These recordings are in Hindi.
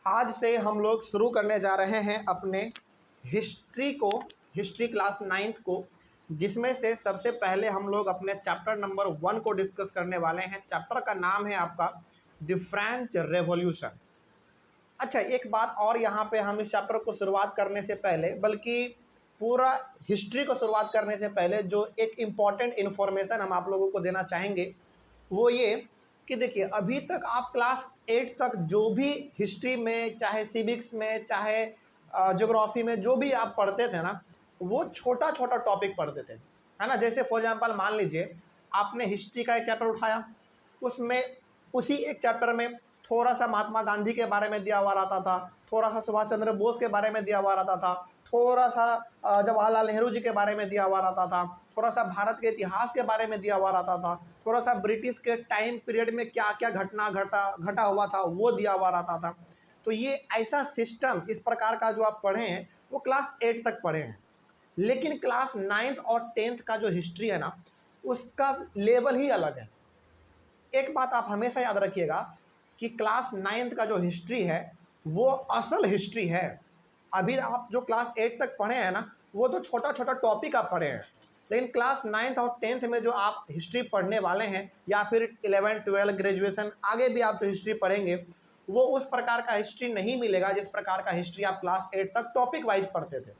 आज से हम लोग शुरू करने जा रहे हैं अपने हिस्ट्री क्लास 9th को, जिसमें से सबसे पहले हम लोग अपने चैप्टर नंबर 1 को डिस्कस करने वाले हैं। चैप्टर का नाम है आपका द फ्रेंच रेवोल्यूशन। अच्छा, एक बात और यहाँ पे हम इस चैप्टर को शुरुआत करने से पहले, बल्कि पूरा हिस्ट्री को शुरुआत करने से पहले जो एक इम्पॉर्टेंट इन्फॉर्मेशन हम आप लोगों को देना चाहेंगे वो ये कि देखिए, अभी तक आप क्लास 8 तक जो भी हिस्ट्री में, चाहे सिविक्स में, चाहे ज्योग्राफी में जो भी आप पढ़ते थे ना, वो छोटा छोटा टॉपिक पढ़ते थे, है ना। जैसे फॉर एग्जांपल मान लीजिए आपने हिस्ट्री का एक चैप्टर उठाया, उसमें उसी एक चैप्टर में थोड़ा सा महात्मा गांधी के बारे में दिया हुआ रहता था, थोड़ा सा सुभाष चंद्र बोस के बारे में दिया हुआ रहता था, थोड़ा सा जवाहरलाल नेहरू जी के बारे में दिया हुआ रहता था, थोड़ा सा भारत के इतिहास के बारे में दिया हुआ रहता था, थोड़ा सा ब्रिटिश के टाइम पीरियड में क्या क्या घटा हुआ था वो दिया हुआ रहता था। तो ये ऐसा सिस्टम, इस प्रकार का जो आप पढ़े हैं वो क्लास 8 तक पढ़े हैं। लेकिन क्लास 9th और 10th का जो हिस्ट्री है ना, उसका लेवल ही अलग है। एक बात आप हमेशा याद रखिएगा कि क्लास 9th का जो हिस्ट्री है वो असल हिस्ट्री है। अभी आप जो क्लास 8 तक पढ़े हैं ना, वो तो छोटा छोटा टॉपिक आप पढ़े हैं, लेकिन क्लास 9th और 10th में जो आप हिस्ट्री पढ़ने वाले हैं, या फिर 11 12 ग्रेजुएशन आगे भी आप जो हिस्ट्री पढ़ेंगे, वो उस प्रकार का हिस्ट्री नहीं मिलेगा जिस प्रकार का हिस्ट्री आप क्लास 8 तक टॉपिक वाइज पढ़ते थे।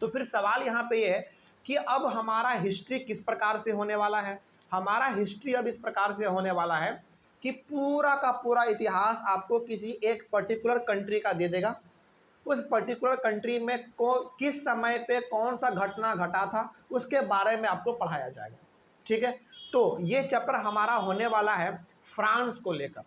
तो फिर सवाल यहाँ पे ये है कि अब हमारा हिस्ट्री किस प्रकार से होने वाला है। हमारा हिस्ट्री अब इस प्रकार से होने वाला है कि पूरा का पूरा इतिहास आपको किसी एक पर्टिकुलर कंट्री का दे देगा। उस पर्टिकुलर कंट्री में किस समय पे कौन सा घटना घटा था उसके बारे में आपको पढ़ाया जाएगा, ठीक है। तो ये चैप्टर हमारा होने वाला है फ्रांस को लेकर।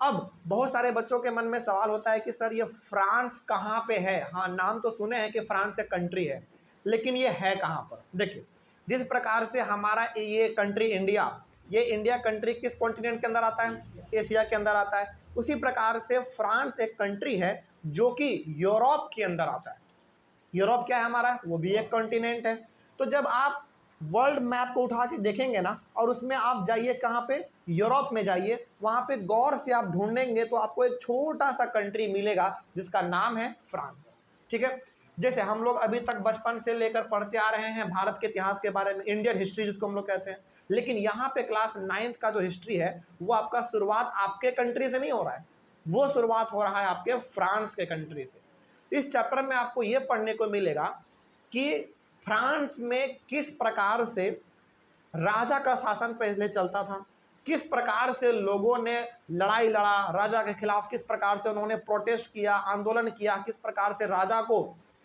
अब बहुत सारे बच्चों के मन में सवाल होता है कि सर ये फ्रांस कहाँ पे है। हाँ, नाम तो सुने हैं कि फ्रांस एक कंट्री है, लेकिन ये है कहाँ पर। देखिए, जिस प्रकार से हमारा ये कंट्री इंडिया, ये इंडिया कंट्री किस कॉन्टिनेंट के अंदर आता है? एशिया के अंदर आता है। उसी प्रकार से फ्रांस एक कंट्री है जो कि यूरोप के अंदर आता है। यूरोप क्या है हमारा? वो भी एक कॉन्टिनेंट है। तो जब आप वर्ल्ड मैप को उठा के देखेंगे ना, और उसमें आप जाइए कहाँ पे? यूरोप में जाइए, वहाँ पे गौर से आप ढूंढेंगे तो आपको एक छोटा सा कंट्री मिलेगा जिसका नाम है फ्रांस, ठीक है। जैसे हम लोग अभी तक बचपन से लेकर पढ़ते आ रहे हैं भारत के इतिहास के बारे में, इंडियन हिस्ट्री जिसको हम लोग कहते हैं, लेकिन यहाँ पे क्लास 9th का जो हिस्ट्री है वो आपका शुरुआत आपके कंट्री से नहीं हो रहा है, वो शुरुआत हो रहा है आपके फ्रांस के कंट्री से। इस चैप्टर में आपको ये पढ़ने को मिलेगा कि फ्रांस में किस प्रकार से राजा का शासन पहले चलता था, किस प्रकार से लोगों ने लड़ाई लड़ा राजा के खिलाफ, किस प्रकार से उन्होंने प्रोटेस्ट किया, आंदोलन किया, किस प्रकार से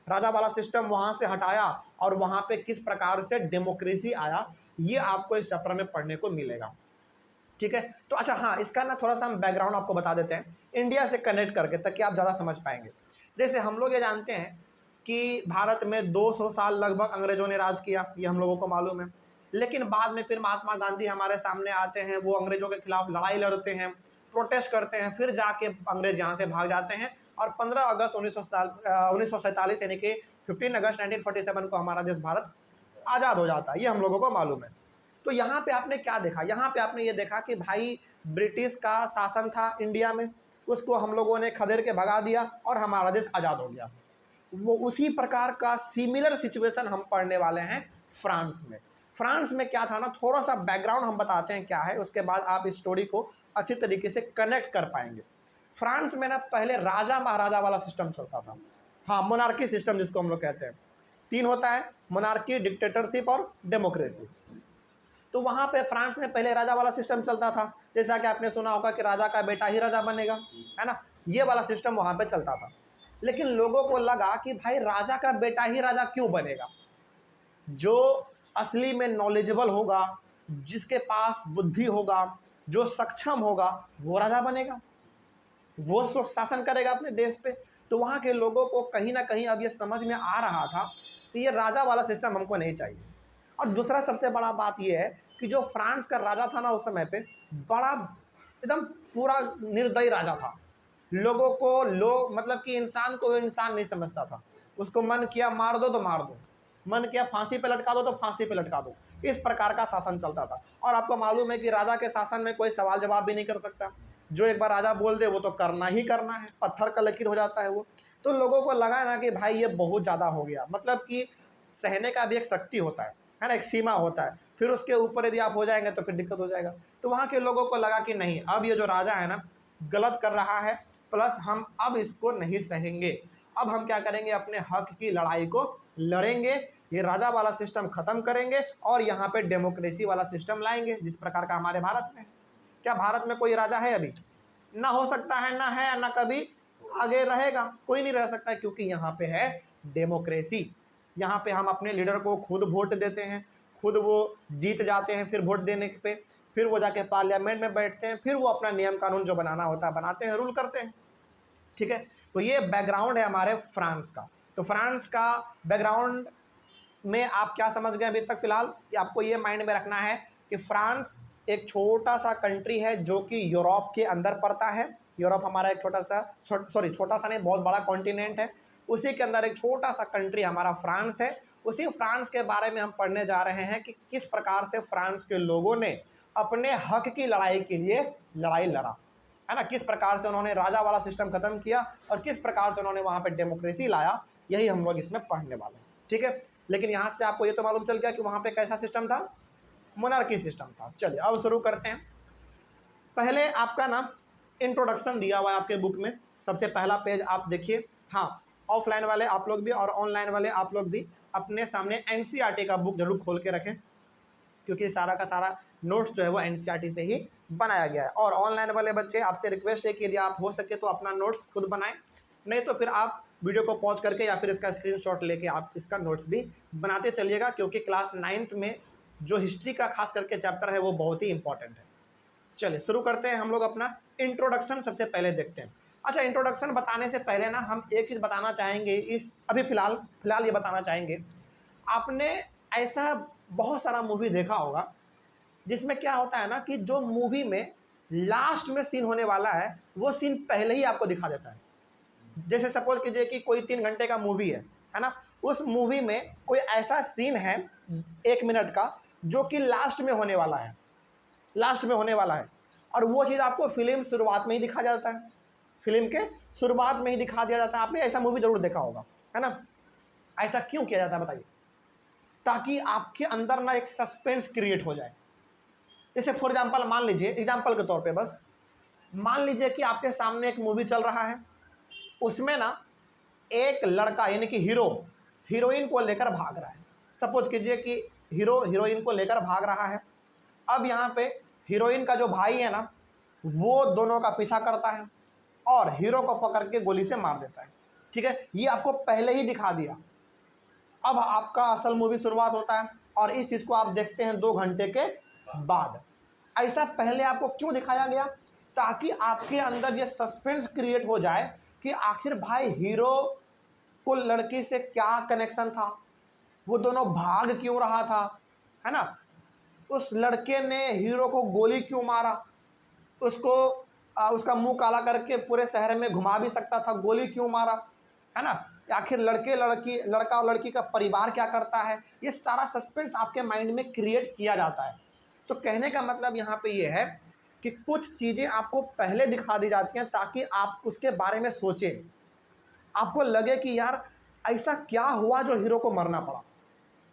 राजा वाला सिस्टम वहाँ से हटाया और वहाँ पे किस प्रकार से डेमोक्रेसी आया, ये आपको इस चैप्टर में पढ़ने को मिलेगा, ठीक है। तो अच्छा, हाँ, इसका ना थोड़ा सा हम बैकग्राउंड आपको बता देते हैं इंडिया से कनेक्ट करके, ताकि आप ज़्यादा समझ पाएंगे। जैसे हम लोग ये जानते हैं कि भारत में 200 साल लगभग अंग्रेजों ने राज किया, ये हम लोगों को मालूम है। लेकिन बाद में फिर महात्मा गांधी हमारे सामने आते हैं, वो अंग्रेजों के खिलाफ लड़ाई लड़ते हैं, प्रोटेस्ट करते हैं, फिर जाके अंग्रेज यहाँ से भाग जाते हैं और 15 अगस्त 1947 यानी कि 15 अगस्त 1947 को हमारा देश भारत आज़ाद हो जाता है, ये हम लोगों को मालूम है। तो यहाँ पे आपने क्या देखा? यहाँ पे आपने ये देखा कि भाई ब्रिटिश का शासन था इंडिया में, उसको हम लोगों ने खदेड़ के भगा दिया और हमारा देश आज़ाद हो गया। वो उसी प्रकार का सिमिलर सिचुएशन हम पढ़ने वाले हैं फ्रांस में। फ्रांस में क्या था ना, थोड़ा सा बैकग्राउंड हम बताते हैं क्या है, उसके बाद आप इस स्टोरी को अच्छी तरीके से कनेक्ट कर पाएंगे। फ्रांस में ना पहले राजा महाराजा वाला सिस्टम चलता था। हाँ, मोनार्की सिस्टम जिसको हम लोग कहते हैं। 3 होता है, मोनार्की, डिक्टेटरशिप और डेमोक्रेसी। तो वहाँ पे फ्रांस में पहले राजा वाला सिस्टम चलता था, जैसा कि आपने सुना होगा कि राजा का बेटा ही राजा बनेगा, है ना, ये वाला सिस्टम वहाँ पे चलता था। लेकिन लोगों को लगा कि भाई राजा का बेटा ही राजा क्यों बनेगा? जो असली में नॉलेजेबल होगा, जिसके पास बुद्धि होगा, जो सक्षम होगा, वो राजा बनेगा, वो शासन करेगा अपने देश पे। तो वहाँ के लोगों को कहीं ना कहीं अब ये समझ में आ रहा था कि ये राजा वाला सिस्टम हमको नहीं चाहिए। और दूसरा सबसे बड़ा बात ये है कि जो फ्रांस का राजा था ना उस समय पे, बड़ा एकदम पूरा निर्दयी राजा था। लोगों को मतलब कि इंसान को इंसान नहीं समझता था। उसको मन किया मार दो तो मार दो, मन किया फांसी पे लटका दो तो फांसी पे लटका दो, इस प्रकार का शासन चलता था। और आपको मालूम है कि राजा के शासन में कोई सवाल जवाब भी नहीं कर सकता। जो एक बार राजा बोल दे वो तो करना ही करना है, पत्थर का लकीर हो जाता है वो। तो लोगों को लगा ना कि भाई ये बहुत ज़्यादा हो गया, मतलब कि सहने का भी एक शक्ति होता है ना, एक सीमा होता है, फिर उसके ऊपर यदि आप हो जाएंगे तो फिर दिक्कत हो जाएगा। तो वहाँ के लोगों को लगा कि नहीं, अब ये जो राजा है ना गलत कर रहा है, प्लस हम अब इसको नहीं सहेंगे, अब हम क्या करेंगे, अपने हक की लड़ाई को लड़ेंगे, ये राजा वाला सिस्टम खत्म करेंगे और यहाँ पे डेमोक्रेसी वाला सिस्टम लाएंगे जिस प्रकार का हमारे भारत में है। क्या भारत में कोई राजा है अभी? ना हो सकता है, ना है, ना कभी आगे रहेगा, कोई नहीं रह सकता, क्योंकि यहाँ पे है डेमोक्रेसी। यहाँ पे हम अपने लीडर को खुद वोट देते हैं, खुद वो जीत जाते हैं, फिर वोट देने पे फिर वो जाके पार्लियामेंट में बैठते हैं, फिर वो अपना नियम कानून जो बनाना होता है बनाते हैं, रूल करते हैं। ठीक है, तो ये बैकग्राउंड है हमारे फ्रांस का। तो फ्रांस का बैकग्राउंड में आप क्या समझ गए अभी तक फिलहाल, कि आपको ये माइंड में रखना है कि फ्रांस एक छोटा सा कंट्री है जो कि यूरोप के अंदर पड़ता है। यूरोप हमारा एक छोटा सा नहीं, बहुत बड़ा कॉन्टिनेंट है, उसी के अंदर एक छोटा सा कंट्री हमारा फ्रांस है। उसी फ्रांस के बारे में हम पढ़ने जा रहे हैं कि किस प्रकार से फ्रांस के लोगों ने अपने हक की लड़ाई के लिए लड़ाई लड़ा, है ना, किस प्रकार से उन्होंने राजा वाला सिस्टम खत्म किया और किस प्रकार से उन्होंने वहाँ पे डेमोक्रेसी लाया, यही हम लोग इसमें पढ़ने वाले हैं। ठीक है, लेकिन यहाँ से आपको ये तो मालूम चल गया कि वहाँ पे कैसा सिस्टम था, मोनार्की सिस्टम था। चलिए अब शुरू करते हैं। पहले आपका ना इंट्रोडक्शन दिया हुआ है आपके बुक में, सबसे पहला पेज आप देखिए। हाँ, ऑफलाइन वाले आप लोग भी और ऑनलाइन वाले आप लोग भी अपने सामने एनसीईआरटी का बुक जरूर खोल के रखें, क्योंकि सारा का सारा नोट्स जो है वो एनसीईआरटी से ही बनाया गया है। और ऑनलाइन वाले बच्चे आपसे रिक्वेस्ट है कि यदि आप हो सके तो अपना नोट्स खुद बनाएं, नहीं तो फिर आप वीडियो को पॉज करके या फिर इसका स्क्रीनशॉट लेके आप इसका नोट्स भी बनाते चलिएगा, क्योंकि क्लास 9th में जो हिस्ट्री का खास करके चैप्टर है वो बहुत ही इंपॉर्टेंट है। चलिए शुरू करते हैं हम लोग अपना इंट्रोडक्शन सबसे पहले देखते हैं। अच्छा, इंट्रोडक्शन बताने से पहले ना हम एक चीज़ बताना चाहेंगे, इस अभी फिलहाल ये बताना चाहेंगे, आपने ऐसा बहुत सारा मूवी देखा होगा जिसमें क्या होता है ना कि जो मूवी में लास्ट में सीन होने वाला है वो सीन पहले ही आपको दिखा देता है। जैसे सपोज कीजिए कि कोई 3 घंटे का मूवी है ना, उस मूवी में कोई ऐसा सीन है 1 मिनट का जो कि लास्ट में होने वाला है, और वो चीज़ आपको फिल्म शुरुआत में ही दिखा जाता है, फिल्म के शुरुआत में ही दिखा दिया जाता है। आपने ऐसा मूवी जरूर देखा होगा, है ना। ऐसा क्यों किया जाता है बताइए? ताकि आपके अंदर ना एक सस्पेंस क्रिएट हो जाए। जैसे फॉर एग्जाम्पल मान लीजिए, एग्जाम्पल के तौर पे बस मान लीजिए कि आपके सामने एक मूवी चल रहा है, उसमें ना एक लड़का यानी कि हीरो हीरोइन को लेकर भाग रहा है। सपोज कीजिए कि हीरो हीरोइन को लेकर भाग रहा है। अब यहाँ पे हीरोइन का जो भाई है ना वो दोनों का पीछा करता है और हीरो को पकड़ के गोली से मार देता है। ठीक है, ये आपको पहले ही दिखा दिया। अब आपका असल मूवी शुरुआत होता है और इस चीज़ को आप देखते हैं 2 घंटे के बाद। ऐसा पहले आपको क्यों दिखाया गया? ताकि आपके अंदर ये सस्पेंस क्रिएट हो जाए कि आखिर भाई हीरो को लड़की से क्या कनेक्शन था, वो दोनों भाग क्यों रहा था, है ना, उस लड़के ने हीरो को गोली क्यों मारा, उसको उसका मुंह काला करके पूरे शहर में घुमा भी सकता था, गोली क्यों मारा, है ना, आखिर लड़का और लड़की का परिवार क्या करता है, ये सारा सस्पेंस आपके माइंड में क्रिएट किया जाता है। तो कहने का मतलब यहाँ पे ये है कि कुछ चीज़ें आपको पहले दिखा दी जाती हैं ताकि आप उसके बारे में सोचें, आपको लगे कि यार ऐसा क्या हुआ जो हीरो को मरना पड़ा,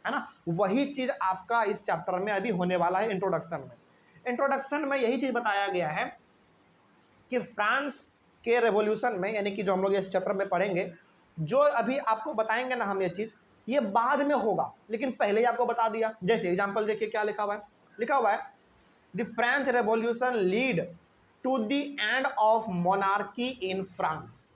है ना। वही चीज़ आपका इस चैप्टर में अभी होने वाला है। इंट्रोडक्शन में यही चीज़ बताया गया है कि फ्रांस के रेवोल्यूशन में, यानी कि जो हम लोग इस चैप्टर में पढ़ेंगे, जो अभी आपको बताएंगे ना हम, ये चीज़ ये बाद में होगा, लेकिन पहले ही आपको बता दिया। जैसे एग्जाम्पल देखिए क्या लिखा हुआ है, the French revolution lead to the end of monarchy in France.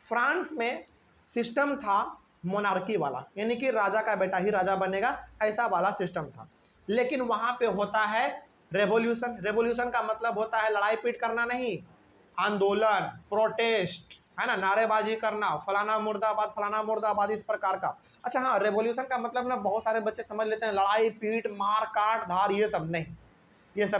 France में सिस्टम था मोनार्की वाला, यानी कि राजा का बेटा ही राजा बनेगा, ऐसा वाला सिस्टम था। लेकिन वहां पे होता है रेवोल्यूशन का मतलब होता है लड़ाई पीट करना नहीं, आंदोलन, प्रोटेस्ट, है ना, नारेबाजी करना, फलाना मुर्दाबाद, इस प्रकार का। अच्छा हाँ, रेवोल्यूशन का मतलब ना बहुत सारे बच्चे समझ लेते हैं लड़ाई पीट, मार काट धार, ये सब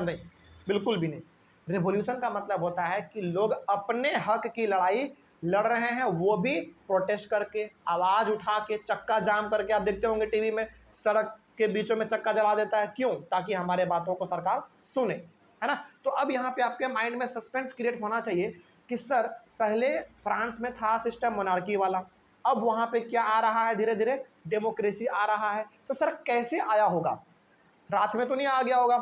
नहीं, बिल्कुल भी नहीं। रेवोल्यूशन का मतलब होता है कि लोग अपने हक की लड़ाई लड़ रहे हैं, वो भी प्रोटेस्ट करके, आवाज़ उठा के, चक्का जाम करके। आप देखते होंगे टीवी में सड़क के बीचों में चक्का जला देता है, क्यों? ताकि हमारे बातों को सरकार सुने, है ना। तो अब यहाँ पे आपके माइंड में सस्पेंस क्रिएट होना चाहिए कि सर पहले फ्रांस में था सिस्टम मोनार्की वाला, अब वहाँ पे क्या आ रहा है, धीरे धीरे डेमोक्रेसी आ रहा है। तो सर कैसे आया होगा, रात में तो नहीं आ गया होगा,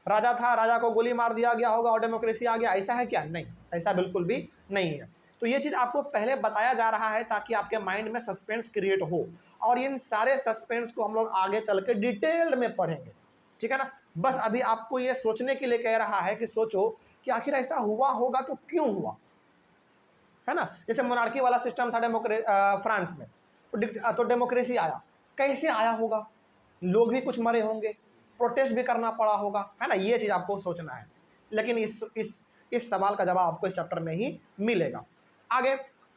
राजा था, राजा को गोली मार दिया गया होगा और डेमोक्रेसी आ गया, ऐसा है क्या? नहीं, ऐसा बिल्कुल भी नहीं है। तो ये चीज़ आपको पहले बताया जा रहा है ताकि आपके माइंड में सस्पेंस क्रिएट हो, और इन सारे सस्पेंस को हम लोग आगे चल के डिटेल्ड में पढ़ेंगे, ठीक है ना। बस अभी आपको ये सोचने के लिए कह रहा है कि सोचो कि आखिर ऐसा हुआ होगा तो क्यों हुआ, है ना। जैसे मोनार्की वाला सिस्टम था फ्रांस में, तो डेमोक्रेसी आया, कैसे आया होगा, लोग भी कुछ मरे होंगे, प्रोटेस्ट भी करना पड़ा होगा, है ना। ये चीज़ आपको सोचना है, लेकिन इस सवाल का जवाब आपको इस चैप्टर में ही मिलेगा। आगे,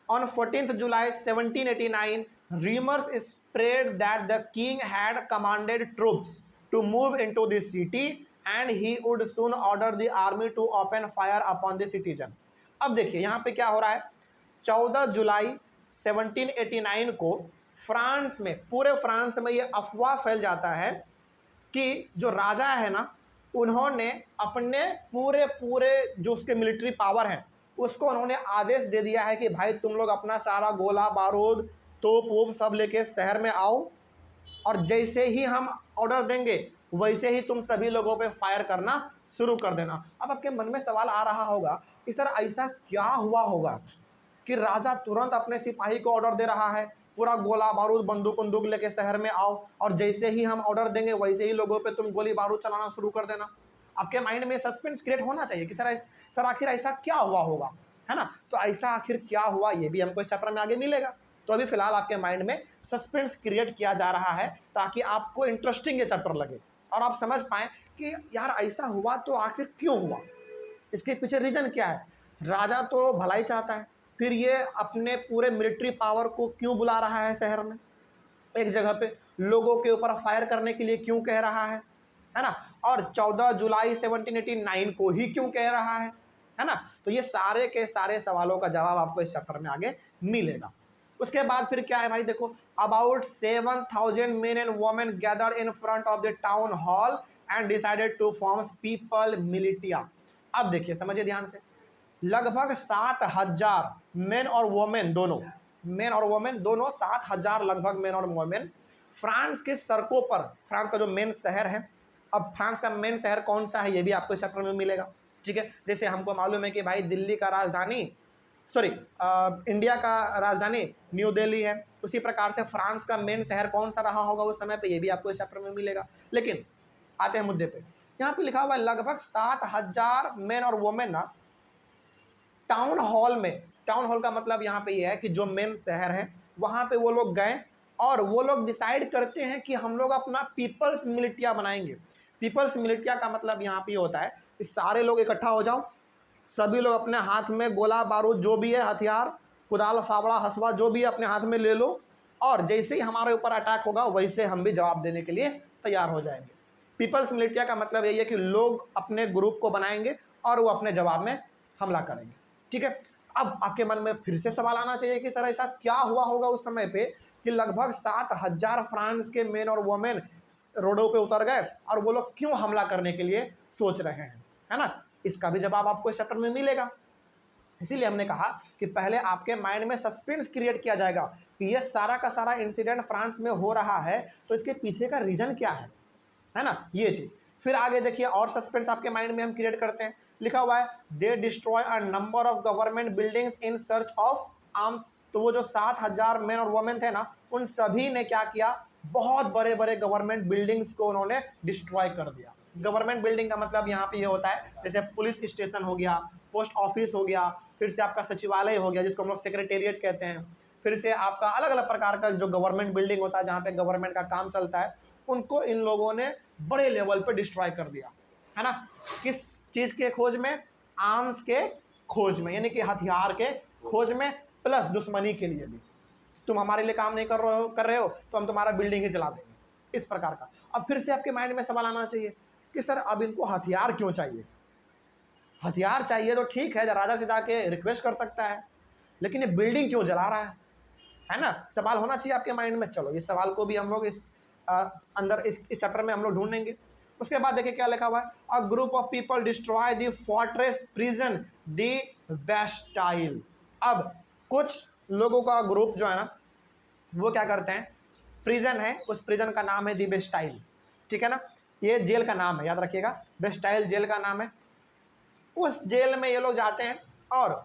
on 14 July 1789 rumors spread that the king had commanded troops to move into the city and he would soon order the army to open fire upon the citizen। अब देखिए यहाँ पे क्या हो रहा है, 14 जुलाई 1789 को फ्रांस में, पूरे फ्रांस में ये अफवाह फैल जाता है कि जो राजा है ना, उन्होंने अपने पूरे जो उसके मिलिट्री पावर हैं उसको उन्होंने आदेश दे दिया है कि भाई तुम लोग अपना सारा गोला बारूद तोप वोप सब लेके शहर में आओ, और जैसे ही हम ऑर्डर देंगे वैसे ही तुम सभी लोगों पे फायर करना शुरू कर देना। अब आपके मन में सवाल आ रहा होगा कि सर ऐसा क्या हुआ होगा कि राजा तुरंत अपने सिपाही को ऑर्डर दे रहा है, पूरा गोला बारूद बंदूक बंदूक लेके शहर में आओ, और जैसे ही हम ऑर्डर देंगे वैसे ही लोगों पे तुम गोली बारूद चलाना शुरू कर देना। आपके माइंड में सस्पेंस क्रिएट होना चाहिए कि सर आखिर ऐसा क्या हुआ होगा, है ना। तो ऐसा आखिर क्या हुआ ये भी हमको इस चैप्टर में आगे मिलेगा। तो अभी फिलहाल आपके माइंड में सस्पेंस क्रिएट किया जा रहा है ताकि आपको इंटरेस्टिंग ये चैप्टर लगे और आप समझ पाएँ कि यार ऐसा हुआ तो आखिर क्यों हुआ, इसके पीछे रीज़न क्या है। राजा तो भलाई चाहता है, फिर ये अपने पूरे मिलिट्री पावर को क्यों बुला रहा है शहर में, एक जगह पे लोगों के ऊपर फायर करने के लिए क्यों कह रहा है ना, और 14 जुलाई 1789 को ही क्यों कह रहा है ना। तो ये सारे के सारे सवालों का जवाब आपको इस चैप्टर में आगे मिलेगा। उसके बाद फिर क्या है भाई, देखो, about 7,000 men and women gathered in front of the town hall and decided to form people militia. अब देखिए, समझिए ध्यान से, लगभग 7,000 मेन और वुमेन दोनों 7,000 लगभग मेन और वुमेन फ्रांस के सड़कों पर, फ्रांस का जो मेन शहर है, अब फ्रांस का मेन शहर कौन सा है ये भी आपको इस चैप्टर में मिलेगा, ठीक है। जैसे हमको मालूम है कि भाई दिल्ली का राजधानी, इंडिया का राजधानी न्यू दिल्ली है, उसी प्रकार से फ्रांस का मेन शहर कौन सा रहा होगा उस समय पे, ये भी आपको इस चैप्टर में मिलेगा। लेकिन आते हैं मुद्दे पे, यहाँ पे लिखा हुआ है लगभग 7,000 मेन और वुमेन ना टाउन हॉल में, टाउन हॉल का मतलब यहाँ पे ये है कि जो मेन शहर है वहाँ पे वो लोग गए और वो लोग डिसाइड करते हैं कि हम लोग अपना पीपल्स मिलिटिया बनाएंगे। पीपल्स मिलिटिया का मतलब यहाँ पे होता है कि सारे लोग इकट्ठा हो जाओ, सभी लोग अपने हाथ में गोला बारूद जो भी है हथियार, कुदाल फावड़ा हसवा जो भी है अपने हाथ में ले लो, और जैसे ही हमारे ऊपर अटैक होगा वैसे हम भी जवाब देने के लिए तैयार हो जाएंगे। पीपल्स मिलिटिया का मतलब यही है कि लोग अपने ग्रुप को बनाएंगे और वो अपने जवाब में हमला करेंगे, ठीक है। अब आपके मन में फिर से सवाल आना चाहिए कि सर ऐसा क्या हुआ होगा उस समय पे कि लगभग 7,000 फ्रांस के मेन और वुमेन रोडों पे उतर गए और वो लोग क्यों हमला करने के लिए सोच रहे हैं, है ना। इसका भी जवाब आपको इस चैप्टर में मिलेगा। इसीलिए हमने कहा कि पहले आपके माइंड में सस्पेंस क्रिएट किया जाएगा कि ये सारा का सारा इंसिडेंट फ्रांस में हो रहा है, तो इसके पीछे का रीज़न क्या है ना, ये चीज़। फिर आगे देखिए और सस्पेंस आपके माइंड में हम क्रिएट करते हैं, लिखा हुआ है दे destroy a number of government buildings in search of arms. तो वो जो 7,000 मेन और वुमेन थे ना, उन सभी ने क्या किया, बहुत बड़े बड़े गवर्नमेंट बिल्डिंग्स को उन्होंने डिस्ट्रॉय कर दिया। गवर्नमेंट बिल्डिंग का मतलब यहाँ पे ये होता है जैसे पुलिस स्टेशन हो गया, पोस्ट ऑफिस हो गया, फिर से आपका सचिवालय हो गया जिसको हम लोग सेक्रेटेरिएट कहते हैं, फिर से आपका अलग अलग प्रकार का जो गवर्नमेंट बिल्डिंग होता है जहाँ पे गवर्नमेंट का काम चलता है, उनको इन लोगों ने बड़े लेवल पे डिस्ट्रॉय कर दिया, है ना। किस चीज़ के खोज में, आर्म्स के खोज में, यानी कि हथियार के खोज में, प्लस दुश्मनी के लिए भी। तुम हमारे लिए काम नहीं कर रहे हो तो हम तुम्हारा बिल्डिंग ही जला देंगे, इस प्रकार का। अब फिर से आपके माइंड में सवाल आना चाहिए कि सर अब इनको हथियार क्यों चाहिए। हथियार चाहिए तो ठीक है, राजा से जाके रिक्वेस्ट कर सकता है, लेकिन ये बिल्डिंग क्यों जला रहा है ना, सवाल होना चाहिए आपके माइंड में। चलो इस सवाल को भी हम लोग इस चैप्टर में हम लोग ढूंढेंगे। उसके बाद देखिए क्या लिखा हुआ है, a group of people destroy the fortress prison the Bastille. अब कुछ लोगों का ग्रुप जो है ना वो क्या करते हैं, प्रिजन है, उस प्रिजन का नाम है दी बेस्टाइल, ठीक है ना, ये जेल का नाम है, याद रखिएगा, बेस्टाइल जेल का नाम है। उस जेल में ये लोग जाते हैं और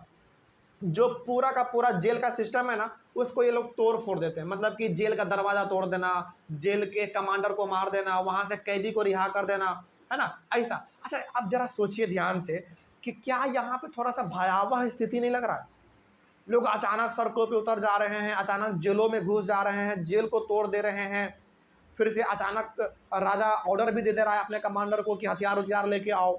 जो पूरा का पूरा जेल का सिस्टम है ना उसको ये लोग तोड़ फोड़ देते हैं, मतलब कि जेल का दरवाज़ा तोड़ देना, जेल के कमांडर को मार देना, वहाँ से कैदी को रिहा कर देना, है ना, ऐसा। अच्छा अब जरा सोचिए ध्यान से कि क्या यहाँ पे थोड़ा सा भयावह स्थिति नहीं लग रहा है? लोग अचानक सड़कों पे उतर जा रहे हैं, अचानक जेलों में घुस जा रहे हैं, जेल को तोड़ दे रहे हैं, फिर से अचानक राजा ऑर्डर भी दे दे रहा है अपने कमांडर को कि हथियार उथियार लेके आओ,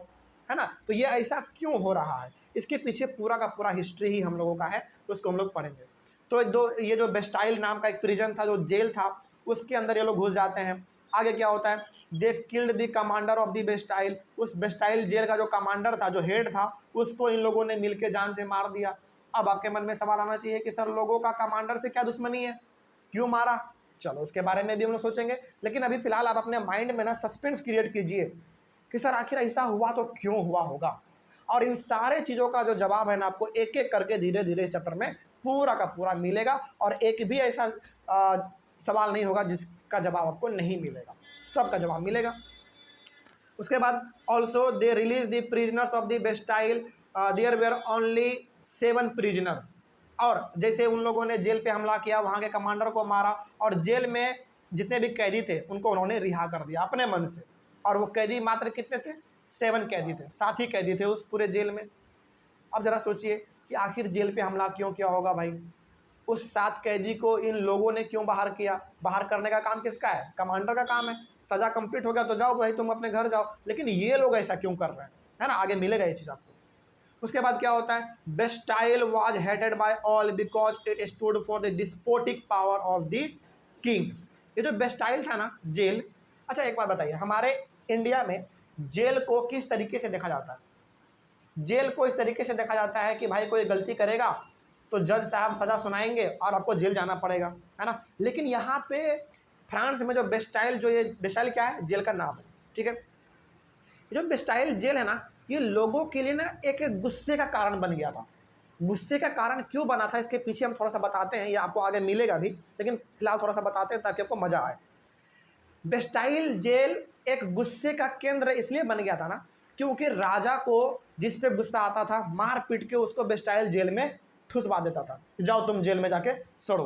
है ना। तो ये ऐसा क्यों हो रहा है, इसके पीछे पूरा का पूरा हिस्ट्री ही हम लोगों का है, तो उसको हम लोग पढ़ेंगे। तो ये जो बेस्टाइल नाम का एक प्रिजन था, जो जेल था, उसके अंदर ये लोग घुस जाते हैं। आगे क्या होता है, they killed the commander of the Bastille, उस बेस्टाइल जेल का जो कमांडर था, जो हेड था, उसको इन लोगों ने मिलकर जान से मार दिया। अब आपके मन में सवाल आना चाहिए कि सर लोगों का कमांडर से क्या दुश्मनी है, क्यों मारा? चलो उसके बारे में भी हम लोग सोचेंगे, लेकिन अभी फिलहाल आप अपने माइंड में ना सस्पेंस क्रिएट कीजिए कि सर आखिर ऐसा हुआ तो क्यों हुआ होगा। और इन सारे चीज़ों का जो जवाब है ना आपको एक एक करके धीरे धीरे इस चैप्टर में पूरा का पूरा मिलेगा, और एक भी ऐसा सवाल नहीं होगा जिसका जवाब आपको नहीं मिलेगा, सबका जवाब मिलेगा। उसके बाद also they release the prisoners of the Bastille, there were only 7 prisoners. और जैसे उन लोगों ने जेल पे हमला किया, वहाँ के कमांडर को मारा, और जेल में जितने भी कैदी थे उनको उन्होंने रिहा कर दिया अपने मन से। और वो कैदी मात्र कितने थे, 7 कैदी थे, 7 ही कैदी थे उस पूरे जेल में। अब ज़रा सोचिए कि आखिर जेल पे हमला क्यों किया होगा भाई, उस 7 कैदी को इन लोगों ने क्यों बाहर किया? बाहर करने का काम किसका है? कमांडर का काम है। सज़ा कंप्लीट हो गया तो जाओ भाई तुम अपने घर जाओ, लेकिन ये लोग ऐसा क्यों कर रहे हैं, है ना, आगे मिलेगा ये चीज़ आपको। उसके बाद क्या होता है, Bastille was headed by all because it stood for the despotic power of the king. ये जो बेस्टाइल था ना जेल, अच्छा एक बात बताइए, हमारे इंडिया में जेल को किस तरीके से देखा जाता है? जेल को इस तरीके से देखा जाता है कि भाई कोई गलती करेगा तो जज साहब सज़ा सुनाएंगे और आपको जेल जाना पड़ेगा, है ना। लेकिन यहाँ पे फ्रांस में जो बेस्टाइल, जो ये बेस्टाइल क्या है, जेल का नाम है, ठीक है। जो बेस्टाइल जेल है ना, ये लोगों के लिए ना एक गुस्से का कारण बन गया था। गुस्से का कारण क्यों बना था इसके पीछे हम थोड़ा सा बताते हैं, ये आपको आगे मिलेगा भी, लेकिन फिलहाल थोड़ा सा बताते हैं ताकि आपको मज़ा आए। बेस्टाइल जेल एक गुस्से का केंद्र इसलिए बन गया था ना क्योंकि राजा को जिस पे गुस्सा आता था मार पीट के उसको बेस्टाइल जेल में ठुसवा देता था, जाओ तुम जेल में जाके सड़ो।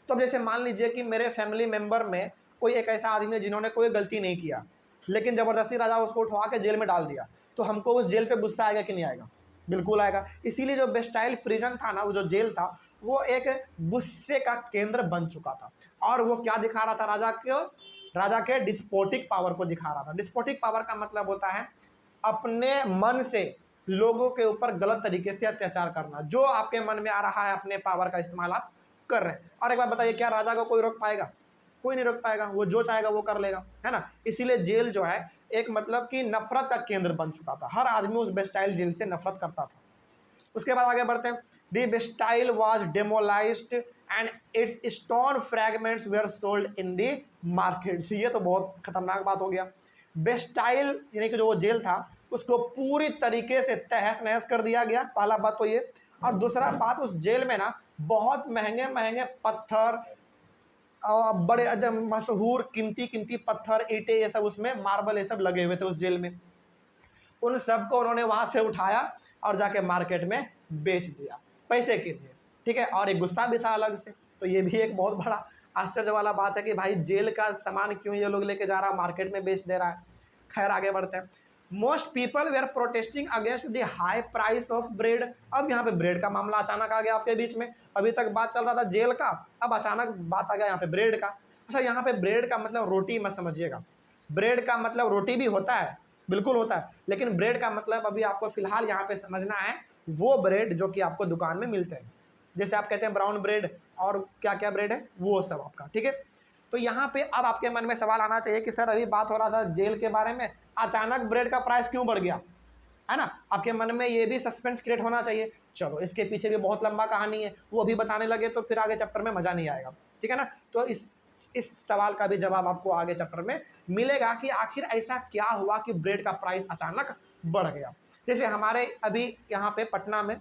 तो अब जैसे मान लीजिए कि मेरे फैमिली मेंबर में कोई एक ऐसा आदमी है जिन्होंने कोई गलती नहीं किया, लेकिन ज़बरदस्ती राजा उसको उठवा के जेल में डाल दिया, तो हमको उस जेल पे गुस्सा आएगा कि नहीं आएगा? बिल्कुल आएगा। इसीलिए जो बेस्टाइल प्रिजन था ना, वो जो जेल था, वो एक गुस्से का केंद्र बन चुका था। और वो क्या दिखा रहा था, राजा के डिस्पोटिक पावर को दिखा रहा था। डिस्पोटिक पावर का मतलब होता है अपने मन से लोगों के ऊपर गलत तरीके से अत्याचार करना, जो आपके मन में आ रहा है अपने पावर का इस्तेमाल आप कर रहे हैं। और एक बात बताइए, क्या राजा को कोई रोक पाएगा? कोई नहीं रोक पाएगा, वो जो चाहेगा वो कर लेगा, है ना। इसीलिए जेल जो है एक मतलब कि नफरत का केंद्र बन चुका था, हर आदमी उस बेस्टाइल जेल से नफरत करता था। उसके बाद आगे बढ़ते हैं, the Bastille was demolished and its stone fragments were sold in the markets. ये तो बहुत खतरनाक बात हो गया। बेस्टाइल यानी कि जो वो जेल था उसको पूरी तरीके से तहस नहस कर दिया गया, पहला बात तो ये। और दूसरा बात, उस जेल में ना बहुत महंगे महंगे पत्थर, बड़े एकदम मशहूर कीमती पत्थर, ईंटें, ये सब उसमें, मार्बल, ये सब लगे हुए थे उस जेल में। उन सबको उन्होंने वहाँ से उठाया और जाके मार्केट में बेच दिया पैसे के लिए, ठीक है। और एक गुस्सा भी था अलग से। तो ये भी एक बहुत बड़ा आश्चर्य वाला बात है कि भाई जेल का सामान क्यों ये लोग लेके जा रहा है, मार्केट में बेच दे रहा है। खैर आगे बढ़ते हैं। Most people were protesting against the high price of bread. अब यहाँ पे ब्रेड का मामला अचानक आ गया आपके बीच में। अभी तक बात चल रहा था जेल का, अब अचानक बात आ गया यहाँ पे ब्रेड का। अच्छा, यहाँ पे ब्रेड का मतलब रोटी मत समझिएगा। ब्रेड का मतलब रोटी भी होता है, बिल्कुल होता है, लेकिन ब्रेड का मतलब अभी आपको फिलहाल यहाँ पे समझना है वो ब्रेड जो कि आपको दुकान में मिलते हैं, जैसे आप कहते हैं ब्राउन ब्रेड और क्या क्या ब्रेड है वो सब आपका, ठीक है। तो यहाँ पे अब आपके मन में सवाल आना चाहिए कि सर अभी बात हो रहा था जेल के बारे में, अचानक ब्रेड का प्राइस क्यों बढ़ गया, है ना। आपके मन में ये भी सस्पेंस क्रिएट होना चाहिए। चलो इसके पीछे भी बहुत लंबा कहानी है, वो अभी बताने लगे तो फिर आगे चैप्टर में मज़ा नहीं आएगा, ठीक है ना। तो इस इस सवाल का भी जवाब आपको आगे चैप्टर में मिलेगा कि आखिर ऐसा क्या हुआ कि ब्रेड का प्राइस अचानक बढ़ गया। जैसे हमारे अभी यहाँ पे पटना में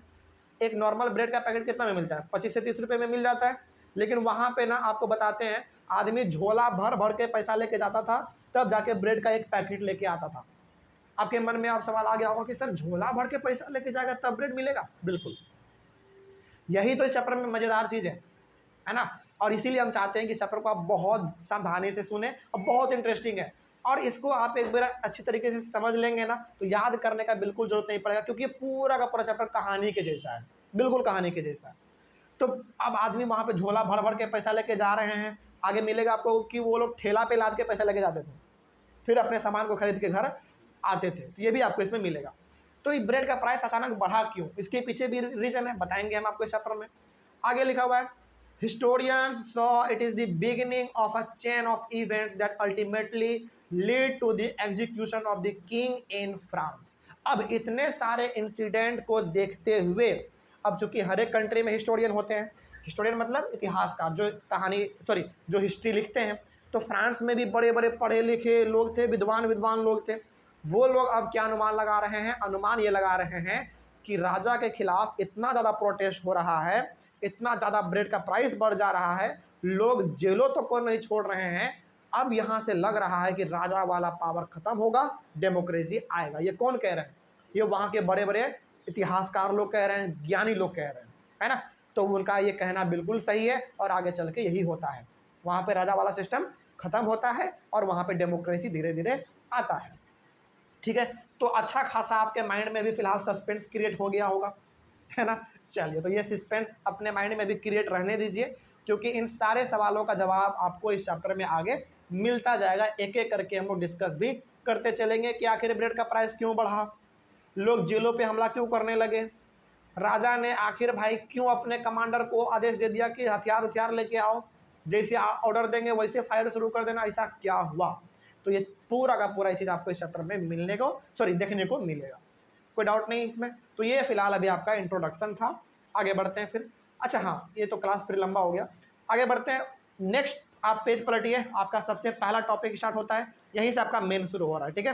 एक नॉर्मल ब्रेड का पैकेट कितना में मिलता है, 25 से 30 रुपये में मिल जाता है। लेकिन वहाँ पे ना आपको बताते हैं आदमी झोला भर भर के पैसा लेके जाता था, तब जाके ब्रेड का एक पैकेट लेके आता था। आपके मन में आप सवाल आ गया होगा कि सर झोला भर के पैसा लेके जाएगा तब ब्रेड मिलेगा? बिल्कुल, यही तो इस चैप्टर में मज़ेदार चीज़ है ना। और इसीलिए हम चाहते हैं कि चैप्टर को आप बहुत सावधानी से सुने और बहुत इंटरेस्टिंग है, और इसको आप एक बार अच्छी तरीके से समझ लेंगे ना तो याद करने का बिल्कुल जरूरत नहीं पड़ेगा, क्योंकि ये पूरा का पूरा चैप्टर कहानी के जैसा है, बिल्कुल कहानी के जैसा है। तो अब आदमी वहाँ पे झोला भर भर के पैसा लेके जा रहे हैं, आगे मिलेगा आपको कि वो लोग ठेला पे लाद के पैसा लेके जाते थे, फिर अपने सामान को खरीद के घर आते थे। तो ये भी आपको इसमें मिलेगा। तो ये ब्रेड का प्राइस अचानक बढ़ा क्यों, इसके पीछे भी रीजन है, बताएंगे हम आपको इस चैप्टर में। आगे लिखा हुआ है, historians saw it is the beginning of a chain of events that ultimately lead to the execution of the king in France। अब इतने सारे इंसिडेंट को देखते हुए, अब चूंकि हर एक कंट्री में हिस्टोरियन होते हैं, हिस्टोरियन मतलब इतिहासकार, जो कहानी जो हिस्ट्री लिखते हैं, तो फ्रांस में भी बड़े बड़े पढ़े लिखे लोग थे, विद्वान लोग थे। वो लोग अब क्या अनुमान लगा रहे हैं, अनुमान ये लगा रहे हैं कि राजा के खिलाफ इतना ज़्यादा प्रोटेस्ट हो रहा है, इतना ज़्यादा ब्रेड का प्राइस बढ़ जा रहा है, लोग जेलों तो को नहीं छोड़ रहे हैं, अब यहाँ से लग रहा है कि राजा वाला पावर खत्म होगा, डेमोक्रेसी आएगा। ये कौन कह रहे हैं? ये वहाँ के बड़े बड़े इतिहासकार लोग कह रहे हैं, ज्ञानी लोग कह रहे हैं, है ना। तो उनका ये कहना बिल्कुल सही है, और आगे चल के यही होता है, वहाँ पे राजा वाला सिस्टम खत्म होता है और वहाँ पे डेमोक्रेसी धीरे धीरे आता है। ठीक है, तो अच्छा खासा आपके माइंड में भी फिलहाल सस्पेंस क्रिएट हो गया होगा, है ना। चलिए, तो ये सस्पेंस अपने माइंड में भी क्रिएट रहने दीजिए, क्योंकि इन सारे सवालों का जवाब आपको इस चैप्टर में आगे मिलता जाएगा। एक एक करके हम लोग डिस्कस भी करते चलेंगे कि आखिर ब्रेड का प्राइस क्यों बढ़ा, लोग जेलों पे हमला क्यों करने लगे, राजा ने आखिर भाई क्यों अपने कमांडर को आदेश दे दिया कि हथियार लेके आओ, जैसे ऑर्डर देंगे वैसे फायर शुरू कर देना, ऐसा क्या हुआ। तो ये पूरा का पूरा चीज़ आपको इस चैप्टर में देखने को मिलेगा, कोई डाउट नहीं इसमें। तो ये फिलहाल अभी आपका इंट्रोडक्शन था, आगे बढ़ते हैं फिर। अच्छा हाँ, ये तो क्लास फिर लंबा हो गया, आगे बढ़ते हैं। नेक्स्ट आप पेज पलटिए, आपका सबसे पहला टॉपिक स्टार्ट होता है, यहीं से आपका मेन शुरू हो रहा है। ठीक है,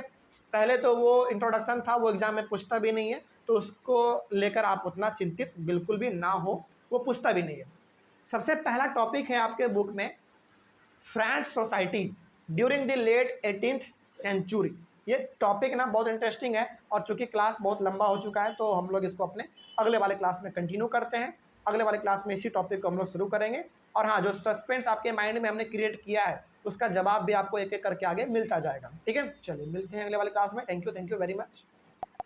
पहले तो वो इंट्रोडक्शन था, वो एग्जाम में पूछता भी नहीं है, तो उसको लेकर आप उतना चिंतित बिल्कुल भी ना हो, वो पूछता भी नहीं है। सबसे पहला टॉपिक है आपके बुक में, French society during the late 18th century. ये टॉपिक ना बहुत इंटरेस्टिंग है, और चूंकि क्लास बहुत लंबा हो चुका है तो हम लोग इसको अपने अगले वाले क्लास में कंटिन्यू करते हैं। अगले वाले क्लास में इसी टॉपिक को हम लोग शुरू करेंगे, और हाँ, जो सस्पेंस आपके माइंड में हमने क्रिएट किया है उसका जवाब भी आपको एक एक करके आगे मिलता जाएगा। ठीक है, चलिए मिलते हैं अगले वाले क्लास में। Thank you very much.